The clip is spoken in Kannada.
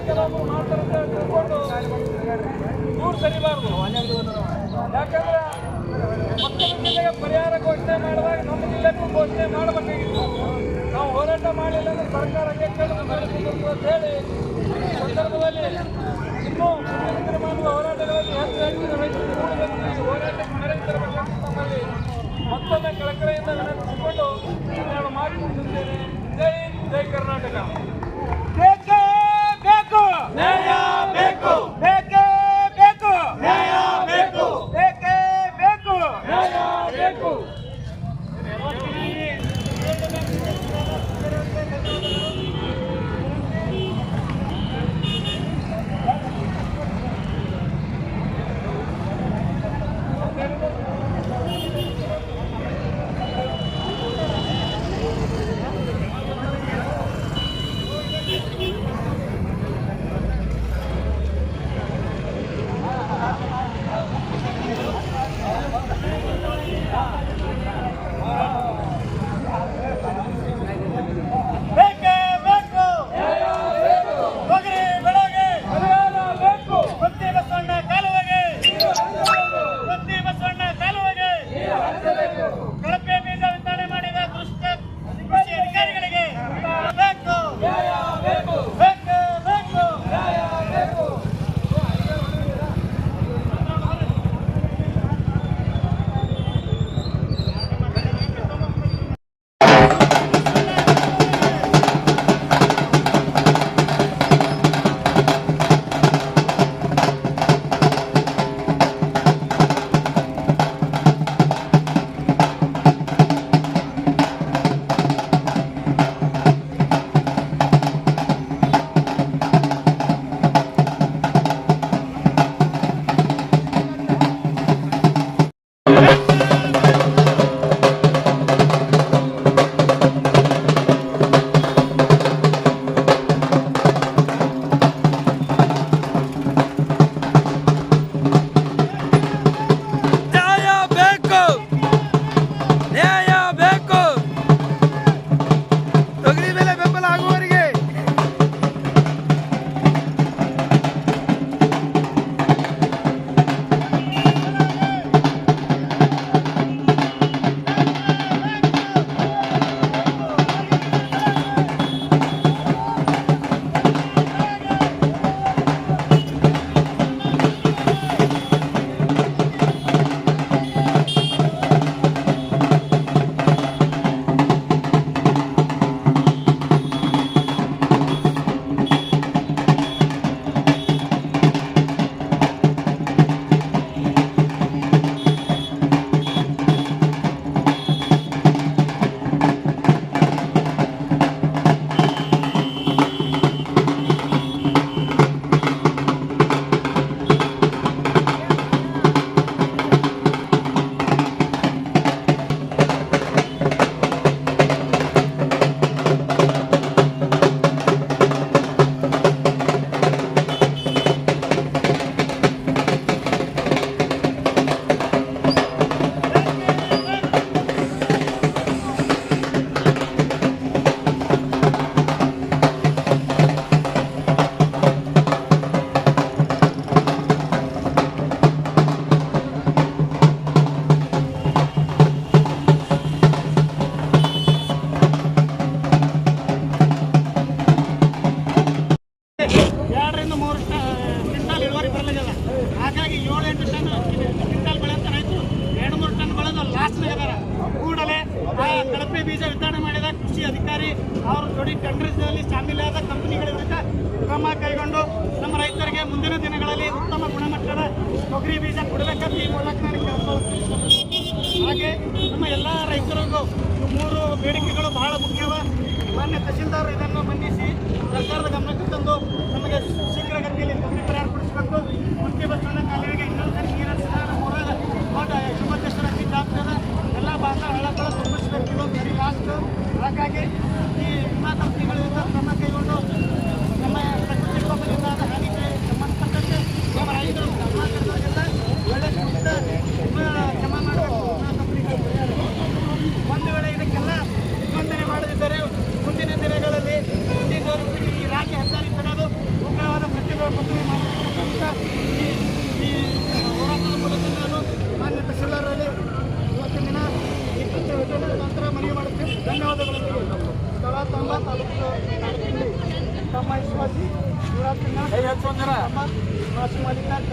ಕೆಲವೊಬ್ರು ಮಾಡ್ತಾರೆ ಅಂತ ತಿಳ್ಕೊಂಡು ದೂರ ಸರಿಬಾರ್ದು. ಯಾಕಂದ್ರೆ ಮಕ್ಕಳ ಜಿಲ್ಲೆಗೆ ಪರಿಹಾರ ಘೋಷಣೆ ಮಾಡಿದಾಗ ನಮ್ಮ ಜಿಲ್ಲೆಗೂ ಘೋಷಣೆ ಮಾಡಬೇಕಾಗಿತ್ತು. ನಾವು ಹೋರಾಟ ಮಾಡಲಿಲ್ಲ ಅಂದ್ರೆ ಸರ್ಕಾರ ಅಂತ ಹೇಳಿ ಈ ಸಂದರ್ಭದಲ್ಲಿ ಇನ್ನೂ ಮುಂದಿನ ದಿನಮಾನದ ಹೋರಾಟಗಳಲ್ಲಿ ಹೆಚ್ಚು ರೈತರು ಹೋರಾಟಕ್ಕೆ ನೆರವೇರಬೇಕಂತ ನಮ್ಮಲ್ಲಿ ಮತ್ತೊಮ್ಮೆ ಕಳಕಳಿಯಿಂದ ವಿನಂತಿಸಿಕೊಂಡು ನಾನು ಮಾತು ಮುಗಿಸುತ್ತೇನೆ. ಜೈ ಜೈ ಕರ್ನಾಟಕ. ಬೇಕೇ ಬೇಕು ನ್ಯಾಯ ಬೇಕು, ಬೇಕೇ ಬೇಕು ನ್ಯಾಯ ಬೇಕು, ಬೇಕೇ ಬೇಕು ನ್ಯಾಯ ಬೇಕು. ಕಳಪೆ ಬೀಜ ವಿತರಣೆ ಮಾಡಿದ ಕೃಷಿ ಅಧಿಕಾರಿ ಅವರು ಜೋಡಿ ಟೆಂಡರ್ಸ್ನಲ್ಲಿ ಶಾಮೀಲಾದ ಕಂಪನಿಗಳ ವಿರುದ್ಧ ಕ್ರಮ ಕೈಗೊಂಡು ನಮ್ಮ ರೈತರಿಗೆ ಮುಂದಿನ ದಿನಗಳಲ್ಲಿ ಉತ್ತಮ ಗುಣಮಟ್ಟದ ತೊಗರಿ ಬೀಜ ಕೊಡಬೇಕಂತ ಈ ಮೂಲಕ ನನಗೆ ಕೇಳ್ಬೋದು. ಹಾಗೆ ನಮ್ಮ ಎಲ್ಲ ರೈತರಿಗೂ ಮೂರು ಬೇಡಿಕೆಗಳು ಬಹಳ ಮುಖ್ಯವ. ಮಾನ್ಯ ತಹಶೀಲ್ದಾರ್ ಇದನ್ನು ಮಂಡಿಸಿ ಸರ್ಕಾರದ ಗಮನಕ್ಕೆ ತಂದು ನಮಗೆ ಶೀಘ್ರಗತಿಯಲ್ಲಿ ತೊಗರಿ ಪರಿಹಾರ ಕೊಡಿಸಬೇಕು. ಮುಖ್ಯ ಬಸವಣ್ಣ ಕಾಲುವೆಗೆ ಇನ್ನೊಂದು ಸರಿ ನೀರಿನ ಮೂರಾದ ಶುಭದೇಶ್ವರ ಆಗ್ತದೆ ಎಲ್ಲ ಭಾಗ ಹಳ್ಳಗಳ ತುಂಬಿಸಬೇಕು. ಇದೊಂದು ಸರಿ ಲಾಸ್ಟ್. ಹಾಗಾಗಿ ಈ ವಿಮಾ ಕಂಪನಿಗಳಿಂದ ಕ್ರಮ ಕೈಗೊಂಡು ನಮ್ಮ ಪ್ರಕೃತಿ ವಿಕೋಪದಿಂದಾದ ಹಾನಿಗೆ ಸಂಬಂಧಪಟ್ಟಂತೆ ನಮ್ಮ ರೈತರು ಕರ್ನಾಟಕದಾಗೆಲ್ಲ ಒಳ್ಳೆ ವಿಮಾ ಜಮಾ ಮಾಡಬೇಕು. ವಿಮಾ ಕಂಪನಿಗಳು ಒಂದು ವೇಳೆ ಇದಕ್ಕೆಲ್ಲ ಸ್ಪಂದನೆ ಮಾಡದಿದ್ದರೆ ಮುಂದಿನ ದಿನಗಳಲ್ಲಿ ಈ ರಾಜ್ಯ ಹೆದ್ದಾರಿ ತಡೆದು ಉಗ್ರವಾದ ಕೈ ಹಚ್ಚೊಂದಿರ ಮಾಸೂಮ್ ಅಧಿಕಾರಿ